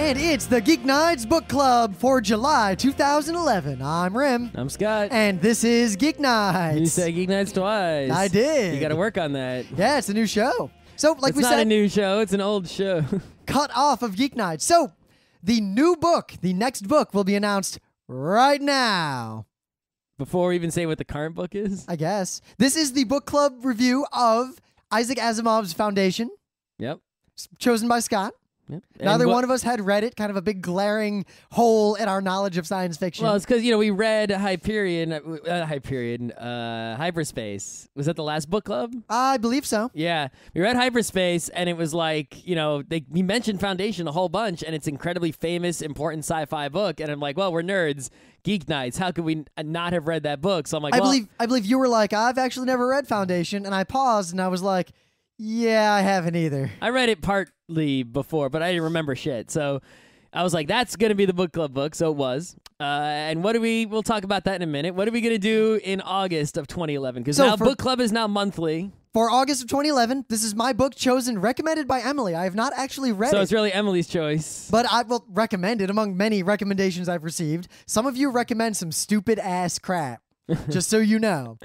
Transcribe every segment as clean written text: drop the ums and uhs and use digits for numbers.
And it's the GeekNights Book Club for July 2011. I'm Rim. I'm Scott. And this is Geek Nights. You said Geek Nights twice. I did. You got to work on that. Yeah, it's a new show. So, like it's we not said, a new show. It's an old show. cut off of Geek Nights. So, the new book, the next book, will be announced right now. Before we even say what the current book is? I guess. This is the book club review of Isaac Asimov's Foundation. Yep. Chosen by Scott. Yep. Neither one of us had read it, kind of a big glaring hole in our knowledge of science fiction. Well, it's because, we read Hyperspace. Was that the last book club? I believe so. Yeah. We read Hyperspace, and it was like, we mentioned Foundation a whole bunch, and it's an incredibly famous, important sci-fi book, and I'm like, well, we're nerds. Geek Nights. How could we not have read that book? So I'm like, I believe you were like, I've actually never read Foundation, and I paused, and I was like, yeah, I haven't either. I read it partly before, but I didn't remember shit. So I was like, that's going to be the book club book. So it was. And we'll talk about that in a minute. What are we going to do in August of 2011? Because now book club is now monthly. For August of 2011, this is my book chosen, recommended by Emily. I have not actually read it. So it's really Emily's choice. But I will recommend it among many recommendations I've received. Some of you recommend some stupid ass crap. Just so you know.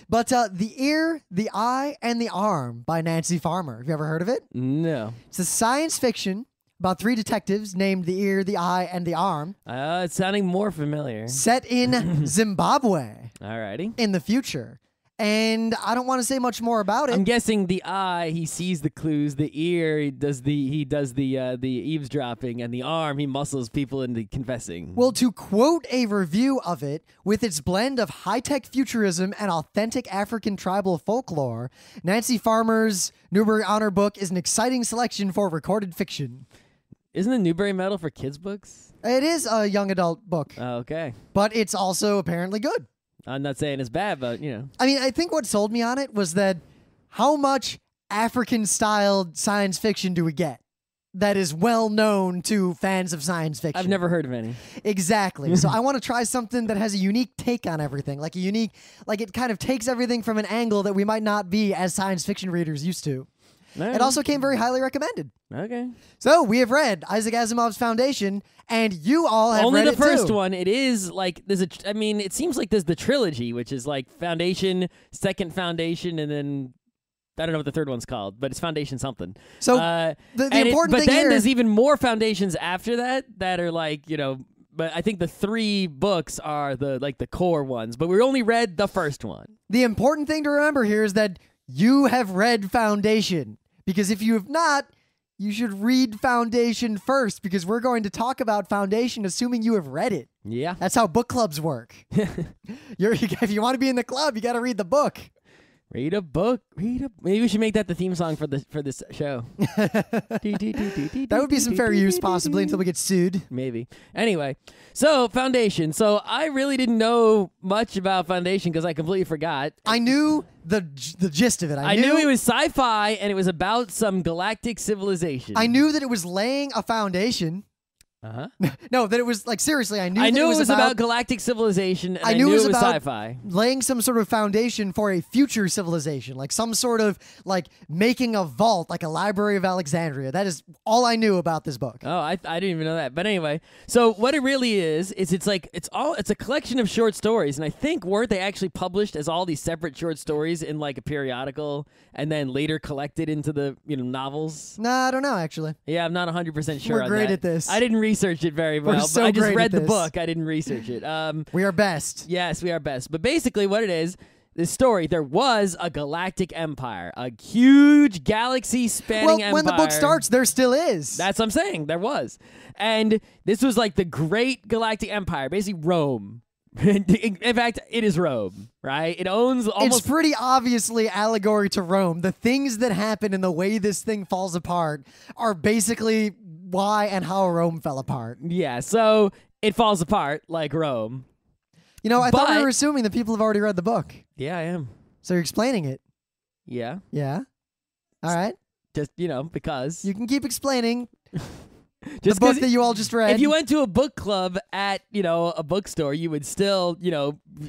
But The Ear, the Eye, and the Arm by Nancy Farmer. Have you ever heard of it? No. It's a science fiction about three detectives named the Ear, the Eye, and the Arm. It's sounding more familiar. Set in Zimbabwe. Alrighty. In the future. And I don't want to say much more about it. I'm guessing the eye, he sees the clues. The ear, he does the eavesdropping, and the arm, he muscles people into confessing. Well, to quote a review of it, with its blend of high-tech futurism and authentic African tribal folklore, Nancy Farmer's Newbery Honor book is an exciting selection for recorded fiction. Isn't the Newbery Medal for kids' books? It is a young adult book. Oh, okay. But it's also apparently good. I'm not saying it's bad, but, I mean, I think what sold me on it was that how much African-styled science fiction do we get that is well known to fans of science fiction? I've never heard of any. Exactly. So I want to try something that has a unique take on everything, like it kind of takes everything from an angle that we might not be as science fiction readers used to. Right. It also came very highly recommended. Okay. So we have read Isaac Asimov's Foundation, and you all have only read it the first too. one. It is like it seems like there's the trilogy, which is like Foundation, Second Foundation, and then I don't know what the third one's called, but it's Foundation something. So the important thing but then here, there's even more Foundations after that are like But I think the three books are the core ones. But we only read the first one. The important thing to remember here is that you have read Foundation. Because if you have not, you should read Foundation first, because we're going to talk about Foundation assuming you have read it. Yeah. That's how book clubs work. If you want to be in the club, you got to read the book. Read a book. Maybe we should make that the theme song for this show. That would be some fair use, possibly, until we get sued. Maybe. Anyway, so Foundation. So I really didn't know much about Foundation because I completely forgot. I knew the gist of it. I knew it was sci-fi and it was about some galactic civilization. I knew that it was laying a foundation. No, that it was seriously. I knew it was about galactic civilization. And I knew it was sci-fi, laying some sort of foundation for a future civilization, like some sort of making a vault, like a Library of Alexandria. That is all I knew about this book. Oh, I didn't even know that. But anyway, so what it really is it's a collection of short stories, and I think weren't they actually published as all these separate short stories in a periodical, and then later collected into the novels? Nah, I don't know actually. Yeah, I'm not 100% sure. We're great at this. I didn't research it very well. We're so I just great read at the this. book. I didn't research it. We are best. Yes, we are best. But basically what it is, this story, there was a galactic empire, a huge galaxy-spanning empire. Well, when the book starts, there still is. That's what I'm saying. There was. And this was the great galactic empire, basically Rome. In fact, it is Rome, right? It owns almost... It's pretty obviously allegory to Rome. The things that happen and the way this thing falls apart are basically why and how Rome fell apart. Yeah, so it falls apart like Rome. I thought we were assuming that people have already read the book. Yeah, I am. So you're explaining it. Yeah. Yeah. All right. Just, because... You can keep explaining just the book that you all just read. If you went to a book club at, a bookstore, you would still,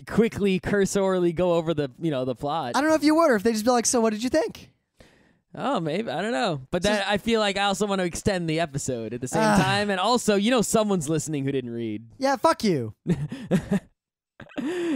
quickly, cursorily go over the, the plot. I don't know if you would, or if they'd just be like, so what did you think? Oh, maybe. I don't know. But then I feel like I also want to extend the episode at the same time. And also, someone's listening who didn't read. Yeah, fuck you.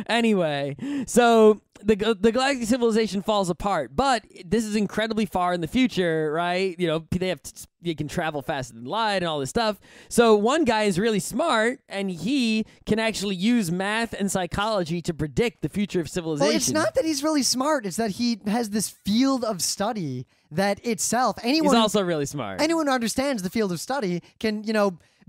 Anyway, so the galactic civilization falls apart, but this is incredibly far in the future, right? You can travel faster than light and all this stuff. So one guy is really smart, and he can actually use math and psychology to predict the future of civilization. Well, it's not that he's really smart. It's that he has this field of study that itself... He's also really smart. Anyone who understands the field of study can,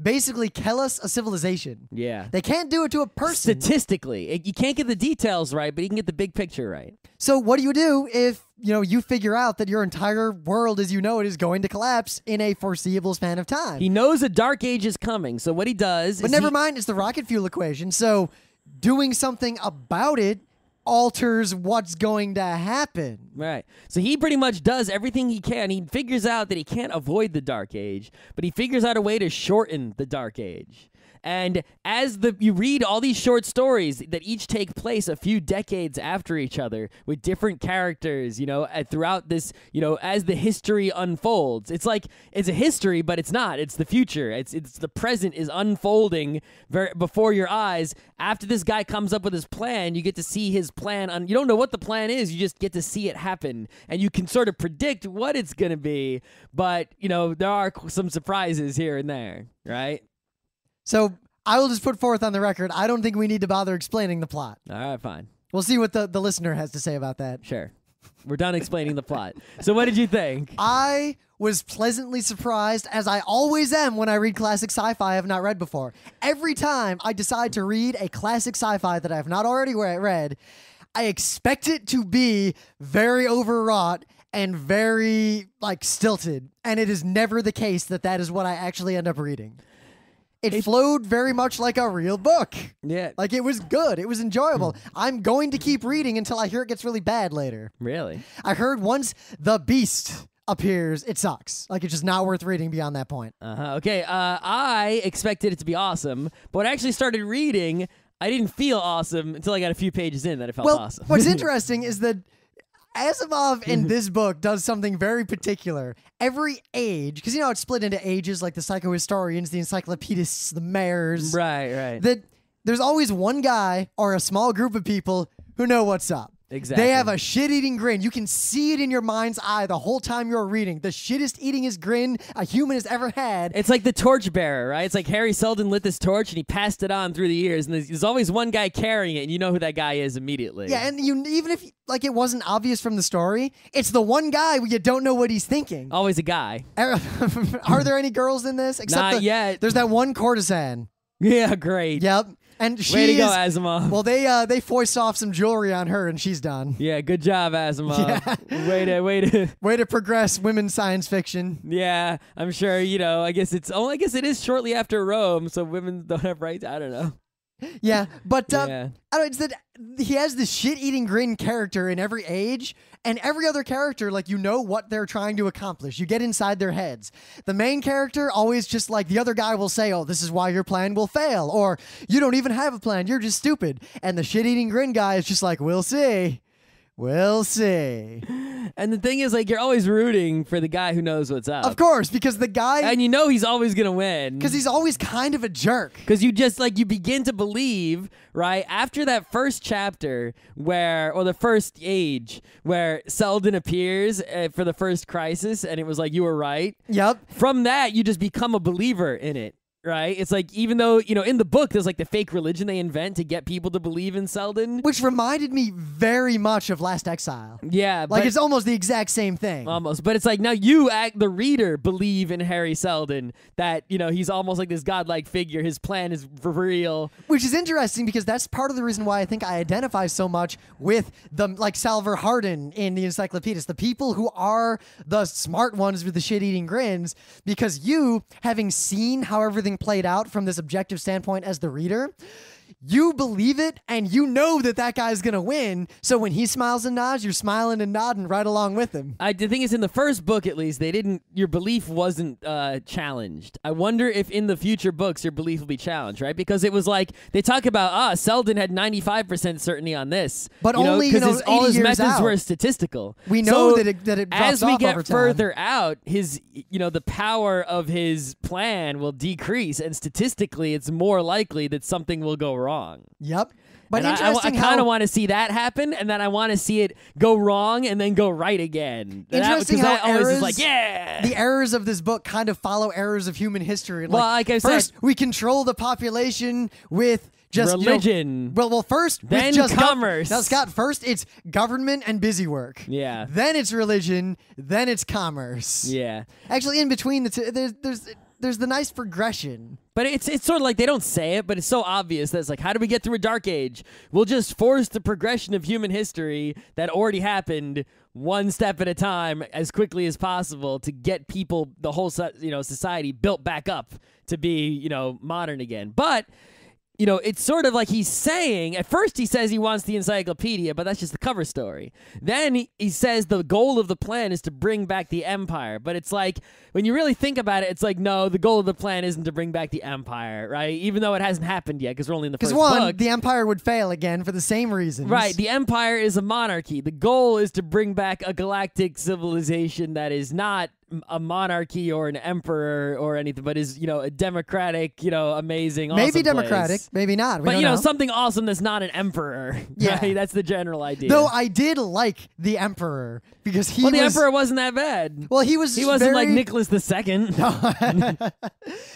basically kill us a civilization. Yeah. They can't do it to a person. Statistically. You can't get the details right, but you can get the big picture right. So what do you do if, you figure out that your entire world as you know it is going to collapse in a foreseeable span of time? He knows a dark age is coming, so what he does is... But never mind, it's the rocket fuel equation, so doing something about it alters what's going to happen. Right. So he pretty much does everything he can. He figures out that he can't avoid the Dark Age, but he figures out a way to shorten the Dark Age. And as you read all these short stories that each take place a few decades after each other with different characters, throughout this, as the history unfolds. It's like it's a history, but it's not. It's the future. It's the present is unfolding before your eyes. After this guy comes up with his plan, you get to see his plan. You don't know what the plan is. You just get to see it happen, and you can sort of predict what it's going to be. But there are some surprises here and there, right? So I will just put forth on the record, I don't think we need to bother explaining the plot. All right, fine. We'll see what the listener has to say about that. Sure. We're done explaining the plot. So what did you think? I was pleasantly surprised, as I always am when I read classic sci-fi I have not read before. Every time I decide to read a classic sci-fi that I have not already read, I expect it to be very overwrought and very, stilted. And it is never the case that is what I actually end up reading. It flowed very much like a real book. Yeah. It was good. It was enjoyable. I'm going to keep reading until I hear it gets really bad later. Really? I heard once the beast appears, it sucks. It's just not worth reading beyond that point. Okay. I expected it to be awesome, but when I actually started reading, I didn't feel awesome until I got a few pages in that it felt awesome. What's interesting is that Asimov in this book does something very particular. Every age, because it's split into ages, like the psychohistorians, the encyclopedists, the mayors. Right. That there's always one guy or a small group of people who know what's up. Exactly. They have a shit-eating grin. You can see it in your mind's eye the whole time you're reading. The shittest-eatingest grin a human has ever had. It's like the torchbearer, right? It's like Harry Seldon lit this torch and he passed it on through the years, and there's always one guy carrying it, and you know who that guy is immediately. Yeah, and even if it wasn't obvious from the story, it's the one guy where you don't know what he's thinking. Always a guy. Are there any girls in this? Not yet. There's that one courtesan. Yeah, great. Yep. And way to go, Asimov. Well, they foist off some jewelry on her, and she's done. Yeah, good job, Asimov. Yeah. Way to progress women's science fiction. Yeah, I'm sure. I guess it is shortly after Rome, so women don't have rights. I don't know. Yeah, but yeah. I don't know, it's that he has this shit-eating grin character in every age, and every other character, what they're trying to accomplish. You get inside their heads. The main character always just the other guy will say, oh, this is why your plan will fail, or you don't even have a plan, you're just stupid. And the shit-eating grin guy is just we'll see. We'll see. And the thing is, you're always rooting for the guy who knows what's up. Of course, because the guy... And he's always going to win. Because he's always kind of a jerk. Because you just, you begin to believe, right, after that first chapter or the first age, where Seldon appears for the first crisis, and it was you were right. Yep. From that, you just become a believer in it. Right? It's even though, in the book, there's the fake religion they invent to get people to believe in Seldon. Which reminded me very much of Last Exile. Yeah. But it's almost the exact same thing. Almost. But it's now you, the reader, believe in Harry Seldon, that, he's almost this godlike figure. His plan is for real. Which is interesting because that's part of the reason why I think I identify so much with Salvor Hardin in the Encyclopedists, the people who are the smart ones with the shit-eating grins, because you, having seen how everything played out from this objective standpoint as the reader, you believe it and you know that guy's going to win. So when he smiles and nods, you're smiling and nodding right along with him. The thing is, in the first book, at least, your belief wasn't challenged. I wonder if in the future books, your belief will be challenged, right? Because it was like, they talk about, Selden had 95% certainty on this. But only, because all his methods were statistical. We know that it drops as we off get over time. further out, the power of his plan will decrease, and statistically, it's more likely that something will go wrong. Yep. But and I kind of want to see that happen, and then I want to see it go wrong and then go right again. Interesting how that always is like, yeah. The errors of this book kind of follow errors of human history. Well, like I first, said, we control the population with just religion. Well, first, then with just commerce. Now, Scott, first it's government and busy work. Yeah. Then it's religion. Then it's commerce. Yeah. Actually, in between the two, there's the nice progression. But it's sort of like they don't say it, but it's so obvious that it's like, how do we get through a dark age? We'll just force the progression of human history that already happened one step at a time as quickly as possible to get people, the whole society built back up to be modern again. But it's sort of like he's saying, at first he says he wants the encyclopedia, but that's just the cover story. Then he says the goal of the plan is to bring back the empire. But it's like, when you really think about it, it's like, no, the goal of the plan isn't to bring back the empire, right? Even though it hasn't happened yet, because we're only in the first book. Because the empire would fail again for the same reasons. Right, the empire is a monarchy. The goal is to bring back a galactic civilization that is not a monarchy or an emperor or anything, but is, a democratic, amazing, awesome maybe democratic, place. maybe not. But, something awesome that's not an emperor. Yeah. Right? That's the general idea. Though I did like the emperor because the emperor wasn't that bad. Well, he wasn't like Nicholas II.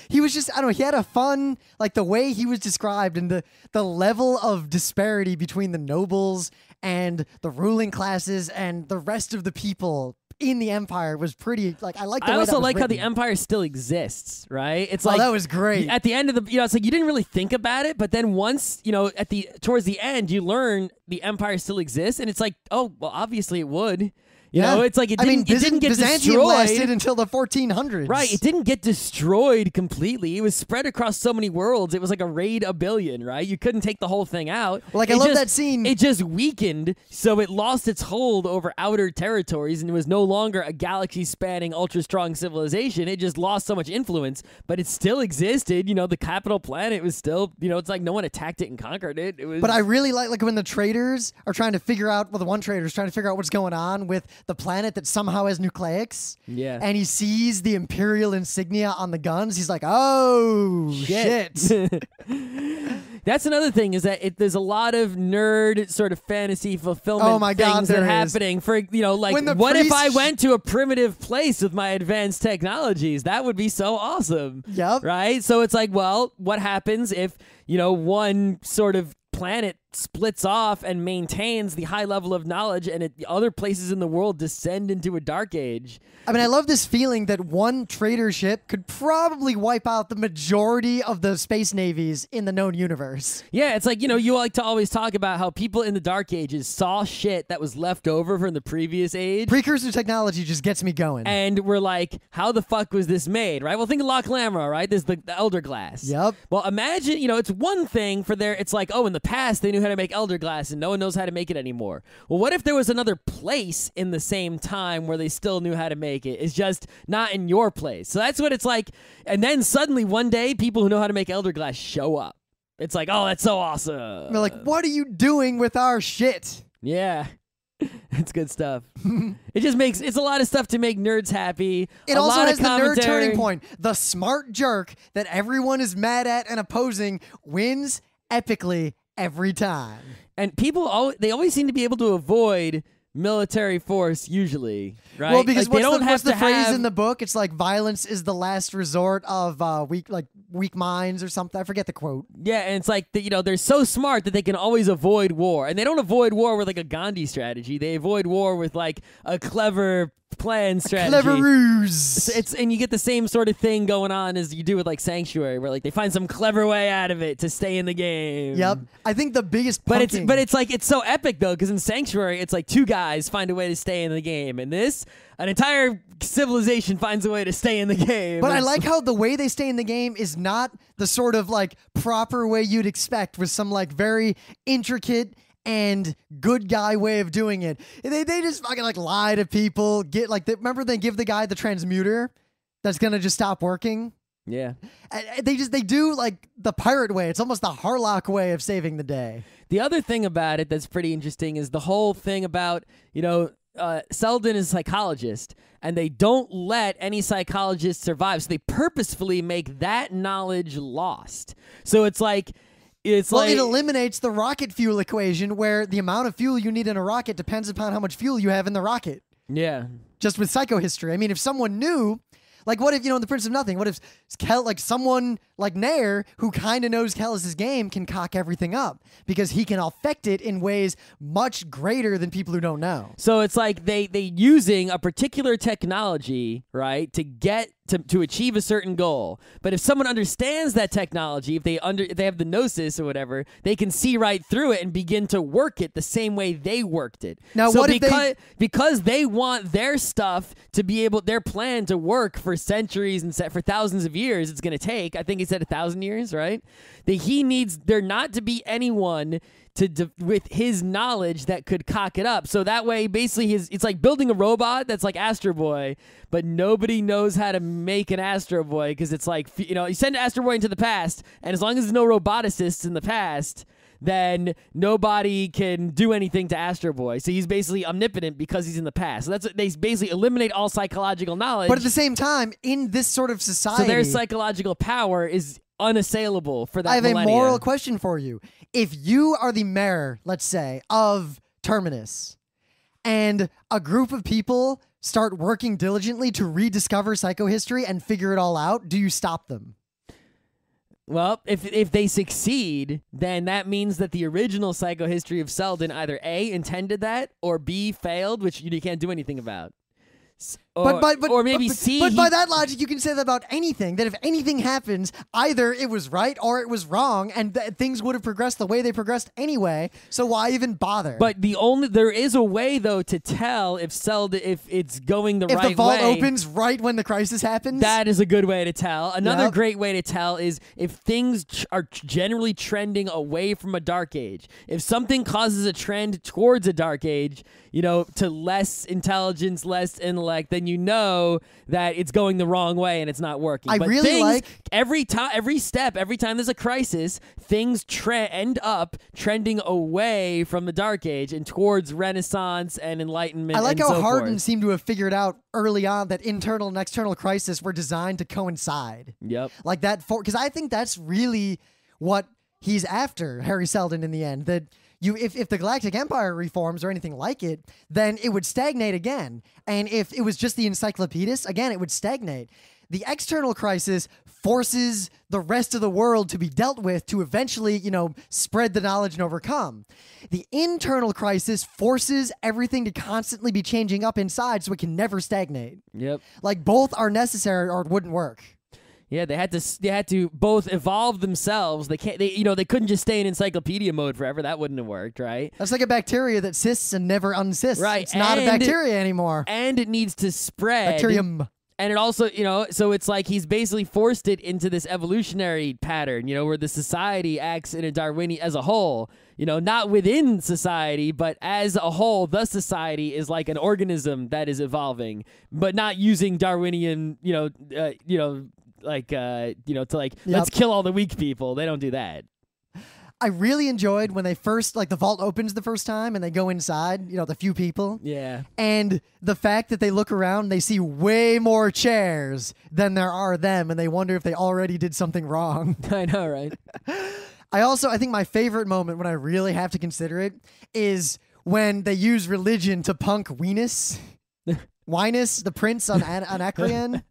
He was just, I don't know, he had a fun, like the way he was described and the level of disparity between the nobles and the ruling classes and the rest of the people in the empire was pretty, like, I like the way I also that was like how written. the empire still exists, right? It's that was great. At the end of the, it's like you didn't really think about it, but then once, towards the end, you learn the empire still exists, and it's like, oh, well, obviously it would. It's like it didn't get Byzantium destroyed. lasted until the 1400s. Right, it didn't get destroyed completely. It was spread across so many worlds. It was like a raid a billion, right? You couldn't take the whole thing out. Well, I love that scene. It just weakened, so it lost its hold over outer territories, and it was no longer a galaxy-spanning, ultra-strong civilization. It just lost so much influence, but it still existed. The capital planet was still, it's like no one attacked it and conquered it. It was. But I really like when the traders are trying to figure out, the one trader is trying to figure out what's going on with the planet that somehow has nucleics. Yeah. And he sees the Imperial insignia on the guns. He's like, oh, shit. That's another thing, is that there's a lot of nerd sort of fantasy fulfillment things that are happening. For, what if I went to a primitive place with my advanced technologies? That would be so awesome. Yep. Right? So it's like, well, what happens if, one sort of planet splits off and maintains the high level of knowledge, and other places in the world descend into a dark age? I mean, I love this feeling that one trader ship could probably wipe out the majority of the space navies in the known universe. Yeah, it's like, you like to always talk about how people in the Dark Ages saw shit that was left over from the previous age. Precursor technology just gets me going. And we're like, how the fuck was this made, right? Well, think of Loch Lamra, right? There's the Elder Glass. Yep. Well, imagine, it's one thing for it's like, oh, in the past they knew how to make Elder Glass and no one knows how to make it anymore. Well, what if there was another place in the same time where they still knew how to make it? It's just not in your place. So that's what it's like. And then suddenly one day, people who know how to make Elder Glass show up. It's like, oh, that's so awesome. They're like, what are you doing with our shit? Yeah. It's good stuff. It's a lot of stuff to make nerds happy. It also has the nerd turning point. The smart jerk that everyone is mad at and opposing wins epically every time. And people, they always seem to be able to avoid military force usually, right? Well, because like, what's the phrase in the book? It's like violence is the last resort of weak minds or something. I forget the quote. Yeah, and it's like they're so smart that they can always avoid war, and they don't avoid war with like a Gandhi strategy. They avoid war with like a clever plan strategy. Clever ruse. And you get the same sort of thing going on as you do with like Sanctuary, where like they find some clever way out of it to stay in the game. Yep. I think the biggest but it's like it's so epic though, because in Sanctuary it's like two guys find a way to stay in the game, and this an entire civilization finds a way to stay in the game. But I like how the way they stay in the game is not the sort of like proper way you'd expect with some like very intricate and good guy way of doing it. They just fucking like lie to people. Get like remember they give the guy the transmuter that's gonna just stop working. Yeah. They do like the pirate way. It's almost the Harlock way of saving the day. The other thing about it that's pretty interesting is the whole thing about, Selden is a psychologist, and they don't let any psychologist survive. So they purposefully make that knowledge lost. So it's like... it eliminates the rocket fuel equation where the amount of fuel you need in a rocket depends upon how much fuel you have in the rocket. Yeah. Just with psychohistory. I mean, if someone knew... Like, what if, in The Prince of Nothing, what if someone like Nair, who kind of knows Kellis's game, can cock everything up because he can affect it in ways much greater than people who don't know. So it's like they using a particular technology, right, to get to achieve a certain goal. But if someone understands that technology, if they have the gnosis or whatever, they can see right through it and begin to work it the same way they worked it. Now, so what because they want their stuff to be their plan to work for centuries and for thousands of years, it's going to take, I think he said 1,000 years, right? That he needs there not to be anyone with his knowledge that could cock it up. So that way, basically, it's like building a robot that's like Astro Boy, but nobody knows how to make an Astro Boy because it's like, you send Astro Boy into the past, and as long as there's no roboticists in the past, then nobody can do anything to Astro Boy. So he's basically omnipotent because he's in the past. So they basically eliminate all psychological knowledge. But at the same time, in this sort of society... So their psychological power is unassailable for that I have millennia. a moral question for you. If you are the mayor, let's say, of Terminus, and a group of people start working diligently to rediscover psychohistory and figure it all out, do you stop them? Well, if they succeed, then that means that the original psychohistory of Selden either A, intended that, or B, failed, which you can't do anything about. Or maybe C. But by that logic, you can say that about anything. That if anything happens, either it was right or it was wrong, and things would have progressed the way they progressed anyway. So why even bother? But there is a way though to tell if it's going the right way. If the vault opens right when the crisis happens, that is a good way to tell. Another great way to tell is if things are generally trending away from a dark age. If something causes a trend towards a dark age, to less intelligence, less intellect, then you know that it's going the wrong way and it's not working. But really like every time there's a crisis, things end up trending away from the Dark Age and towards Renaissance and Enlightenment. I like how Hardin seemed to have figured out early on that internal and external crisis were designed to coincide. Yep. Like that because I think that's really what he's after, Harry Selden, in the end. That if the Galactic Empire reforms or anything like it, then it would stagnate again. And if it was just the Encyclopedist, again, it would stagnate. The external crisis forces the rest of the world to be dealt with to eventually, spread the knowledge and overcome. The internal crisis forces everything to constantly be changing up inside so it can never stagnate. Yep. Like both are necessary or it wouldn't work. Yeah, they had to both evolve themselves. They couldn't just stay in encyclopedia mode forever. That wouldn't have worked, right? That's like a bacteria that cysts and never uncysts. Right. It's not a bacteria anymore. And it needs to spread. Bacterium. And it also, so it's like he's basically forced it into this evolutionary pattern, where the society acts in a Darwinian as a whole, not within society, but as a whole, the society is like an organism that is evolving, but not using Darwinian, let's kill all the weak people. They don't do that. I really enjoyed when they first, the vault opens the first time and they go inside, the few people. Yeah. And the fact that they look around, they see way more chairs than there are them, and they wonder if they already did something wrong. I know, right? I think my favorite moment when I really have to consider it is when they use religion to punk Weenus. Wynus, the prince on Anacreon.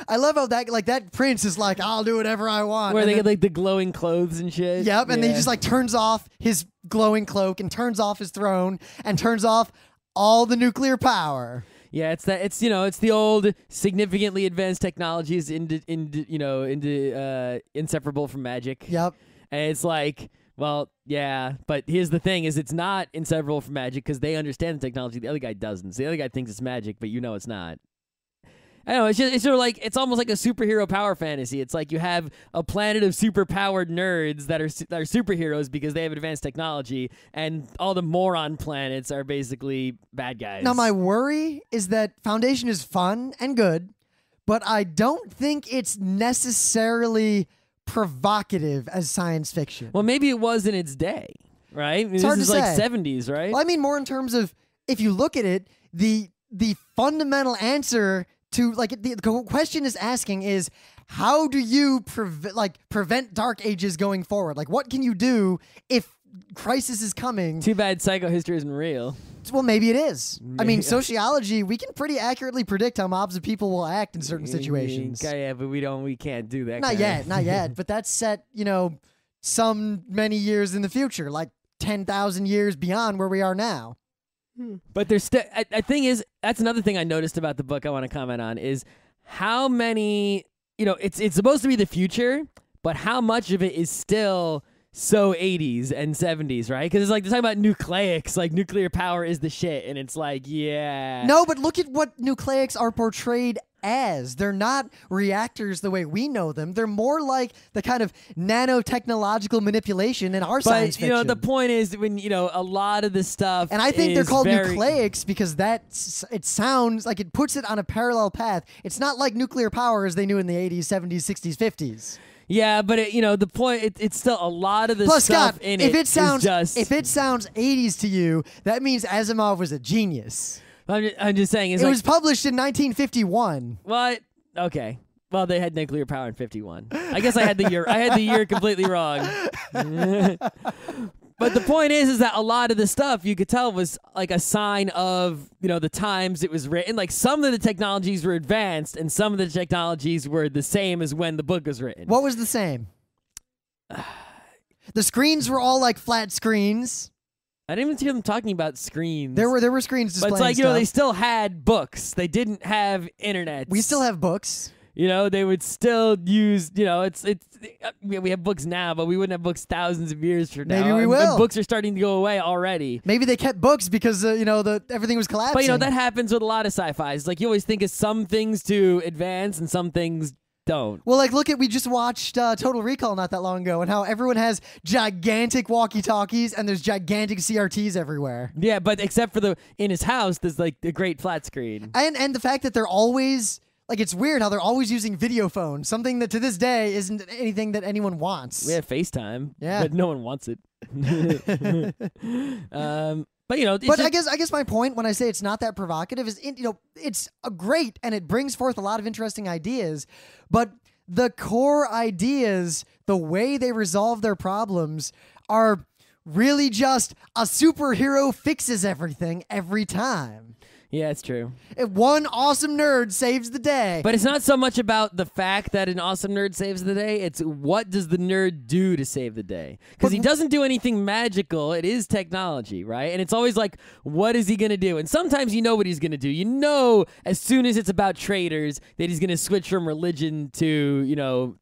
I love how that prince is like, I'll do whatever I want. Where they get the glowing clothes and shit. Yep, and he just turns off his glowing cloak and turns off his throne and turns off all the nuclear power. Yeah, it's the old significantly advanced technologies into inseparable from magic. Yep. And it's like, well, yeah, but here's the thing: is it's not inseparable from magic because they understand the technology. The other guy doesn't. So the other guy thinks it's magic, but it's not. I don't know. It's sort of like it's almost like a superhero power fantasy. It's like you have a planet of superpowered nerds that are superheroes because they have advanced technology, and all the moron planets are basically bad guys. Now, my worry is that Foundation is fun and good, but I don't think it's necessarily provocative as science fiction. Well, maybe it was in its day, right? It's hard to say. Like 70s, right? Well, I mean more in terms of if you look at it, the fundamental answer to the question is asking is how do you prevent Dark Ages going forward? Like, what can you do if crisis is coming? Too bad psychohistory isn't real. Well, maybe it is. I mean, sociology, we can pretty accurately predict how mobs of people will act in certain situations. Yeah, but we can't do that. Not yet. But that's set, some many years in the future, like 10,000 years beyond where we are now. But there's still. I thing is, that's another thing I noticed about the book I want to comment on is how many. It's supposed to be the future, but how much of it is still so 80s and 70s, right? Because it's like they're talking about nucleics, like nuclear power is the shit, and it's like, yeah. No, but look at what nucleics are portrayed as. They're not reactors the way we know them. They're more like the kind of nanotechnological manipulation in our science fiction. The point is when, a lot of this stuff and I think they're called nucleics because it sounds like it puts it on a parallel path. It's not like nuclear power as they knew in the 80s, 70s, 60s, 50s. Yeah, but the point it's still a lot of the Plus, stuff Scott, in if it it sounds is just. If it sounds 80s to you, that means Asimov was a genius. I'm just saying. It was published in 1951. What? Okay. Well, they had nuclear power in 51. I guess I had the year. I had the year completely wrong. But the point is that a lot of the stuff you could tell was like a sign of the times it was written. Like some of the technologies were advanced, and some of the technologies were the same as when the book was written. What was the same? The screens were all like flat screens. I didn't even hear them talking about screens. There were screens displaying But it's like, stuff. they still had books. They didn't have internet. We still have books. They would still use, we have books now, but we wouldn't have books thousands of years from now. Maybe we will. And books are starting to go away already. Maybe they kept books because, everything was collapsing. But, that happens with a lot of sci-fi. It's like you always think of some things to advance and some things don't. Well, we just watched Total Recall not that long ago and how everyone has gigantic walkie-talkies and there's gigantic CRTs everywhere. Yeah, but except for in his house, there's like a great flat screen. And the fact that they're always, it's weird how they're always using video phones, something that to this day isn't anything that anyone wants. We have FaceTime, yeah, but no one wants it. But I guess my point when I say it's not that provocative is, it's great and it brings forth a lot of interesting ideas, but the core ideas, the way they resolve their problems, are really just a superhero fixes everything every time. Yeah, it's true. If one awesome nerd saves the day. But it's not so much about the fact that an awesome nerd saves the day. It's what does the nerd do to save the day? Because he doesn't do anything magical. It is technology, right? And it's always like, what is he going to do? And sometimes you know what he's going to do. As soon as it's about traders that he's going to switch from religion to,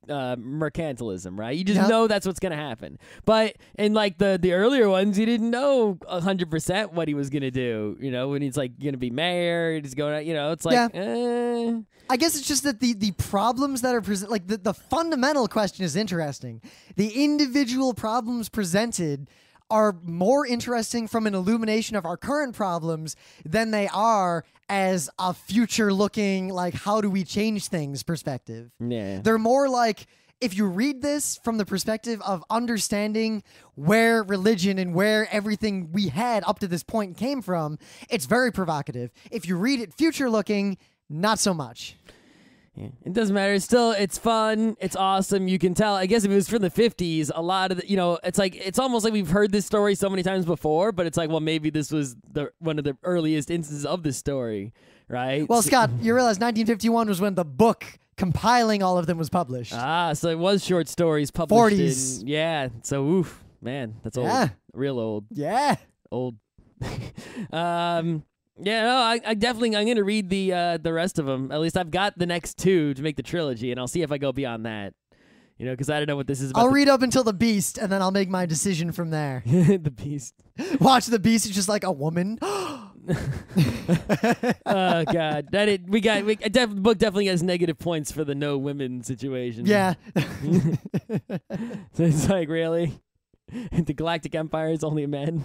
mercantilism, right? You just know that's what's going to happen. But in the earlier ones, you didn't know 100% what he was going to do, when he's going to be mayor, he's going out, it's like, I guess it's just that the problems that are presented, the fundamental question is interesting. The individual problems presented are more interesting from an illumination of our current problems than they are as a future-looking, how do we change things perspective. Yeah. They're more like, if you read this from the perspective of understanding where religion and where everything we had up to this point came from, it's very provocative. If you read it future-looking, not so much. Yeah. It doesn't matter. It's fun. It's awesome. You can tell. I guess if it was from the 50s, a lot of it's almost like we've heard this story so many times before, but it's like, well, maybe this was one of the earliest instances of this story, right? Well, Scott, you realize 1951 was when the book compiling all of them was published. So it was short stories published 40s. Yeah. So, oof, man, that's old. Yeah. Real old. Yeah. Old. Yeah, no, I definitely I'm gonna read the rest of them. At least I've got the next 2 to make the trilogy, and I'll see if I go beyond that. Because I don't know what this is about. I'll read up until the Beast, and then I'll make my decision from there. The Beast. Watch the Beast. It's just like a woman. Oh God, the book definitely has negative points for the no women situation. Yeah. So it's like, really, the Galactic Empire is only men.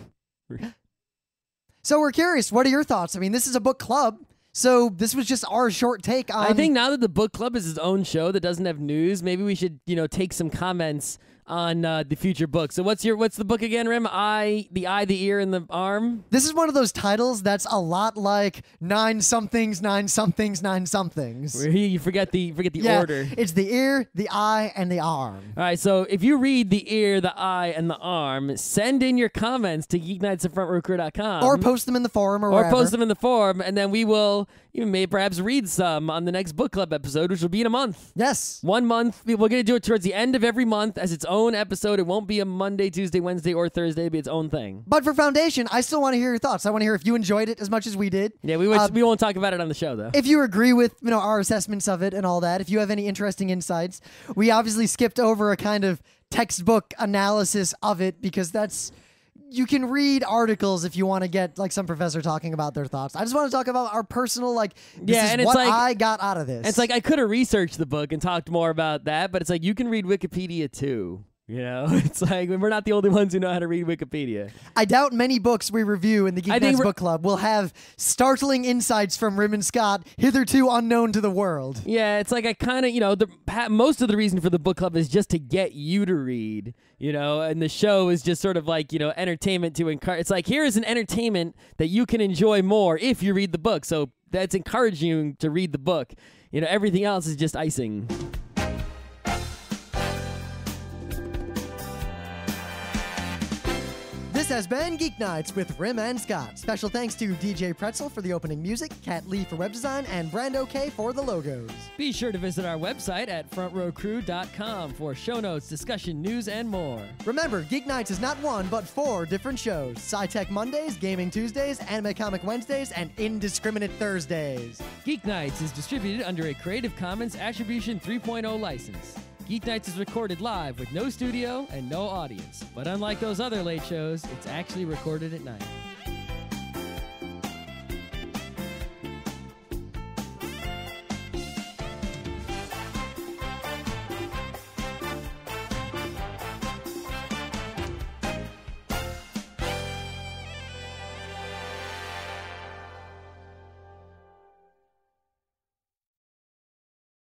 So we're curious. What are your thoughts? I mean, this is a book club. So this was just our short take on... I think now that the book club is its own show that doesn't have news, maybe we should, take some comments on the future book. So what's the book again, Rim? The eye, the ear, and the arm? This is one of those titles that's a lot like 9 somethings, 9 somethings, 9 somethings. Where you forget the order. It's the ear, the eye, and the arm. All right, so if you read the ear, the eye, and the arm, send in your comments to GeekNights@FrontRowCrew.com. Or post them in the forum or wherever. Or post them in the forum, and then we will perhaps read some on the next book club episode, which will be in a month. Yes. 1 month. We're going to do it towards the end of every month as its own episode. It won't be a Monday, Tuesday, Wednesday, or Thursday. It'll be its own thing. But for Foundation, I still want to hear your thoughts. I want to hear if you enjoyed it as much as we did. Yeah, we won't talk about it on the show, though. If you agree with our assessments of it and all that, if you have any interesting insights. We obviously skipped over a kind of textbook analysis of it because that's... You can read articles if you want to get like some professor talking about their thoughts. I just want to talk about our personal this is what I got out of this. It's like I could have researched the book and talked more about that, but it's like you can read Wikipedia too. It's like we're not the only ones who know how to read Wikipedia. I doubt many books we review in the GeekNights Book Club will have startling insights from Rim and Scott hitherto unknown to the world. Yeah, it's like I kind of, most of the reason for the book club is just to get you to read, and the show is just sort of like, entertainment to encourage. It's like, here is an entertainment that you can enjoy more if you read the book. So that's encouraging you to read the book. Everything else is just icing. This has been Geek Nights with Rim and Scott. Special thanks to DJ Pretzel for the opening music, Kat Lee for web design, and Brando K for the logos. Be sure to visit our website at FrontRowCrew.com for show notes, discussion, news, and more. Remember, Geek Nights is not 1, but 4 different shows. Sci-Tech Mondays, Gaming Tuesdays, Anime Comic Wednesdays, and Indiscriminate Thursdays. Geek Nights is distributed under a Creative Commons Attribution 3.0 license. Geek Nights is recorded live with no studio and no audience. But unlike those other late shows, it's actually recorded at night.